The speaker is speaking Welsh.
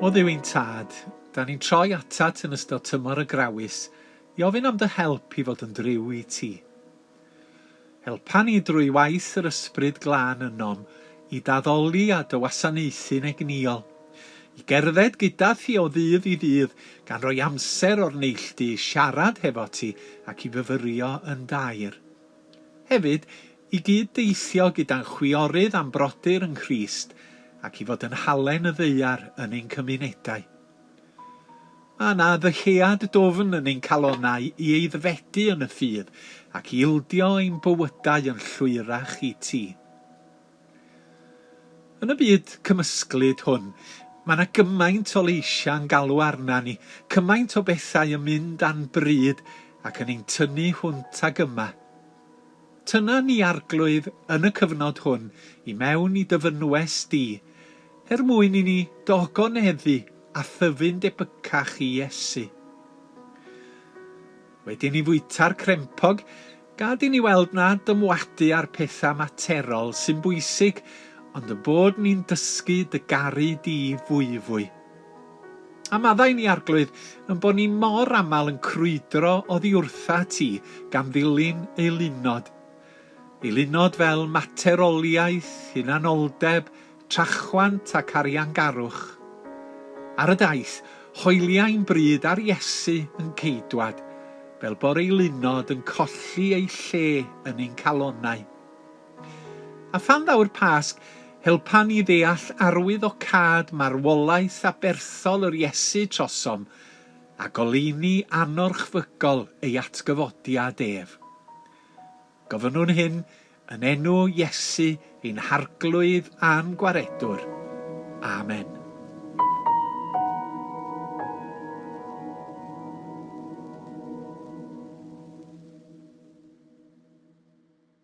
O Dduw ein tad, da ni'n troi atat yn ystod tymor y Grawys i ofyn am dy help i fod yn driw i ti. Helpa ni drwy waith yr ysbryd glân ynom i daddoli a dy wasanaethu'n egnïol, i gerdded gyda thi o ddydd i ddydd gan roi amser o'r neilltu i siarad hefo ti ac i fyfyrio yn dair. Hefyd, i gyd deithio gyda'n chwiorydd am brodyr yn Christ ac i fod yn halen y ddeiar yn ein cymunedau. Mae yna ddychead dofn yn ein calonnau i eiddfedu yn y ffydd ac i ildio ein bywydau yn llwyrach i ti. Yn y byd cymysglyd hwn, mae yna gymaint o leisia'n galw arna ni, cymaint o bethau yn mynd a'n bryd ac yn ein tynnu hwnt ag yma. Tyna ni arglwydd yn y cyfnod hwn i mewn i dyfynwes di, mwyn i ni dogoneddu a thyfu'n debycach i Iesu. Wedyn i fwyta'r crempog, gad i ni weld na dymwadu ar pethau materol sy'n bwysig, ond y bod ni'n dysgu dy garu di fwy. A maddau ni arglwydd yn bod ni mor aml yn crwydro oddi wrtha ti gan ddilyn eilunod. Eilunod fel materoliaeth, hunanoldeb, trachwant ac ariangarwch. Ar y daith, hoeliau'n bryd ar Iesu yn ceidwad, fel bod eilunod yn colli ei lle yn ein calonnau. A phan ddaw'r Pasg, helpa ni ddeall arwyddocâd marwolaeth a berthol yr Iesu trosom, a goleuni anorchfygol ei atgyfodiad ef. Gofynnwn hyn yn enw Iesu ein harglwydd a'n gwaredwr. Amen.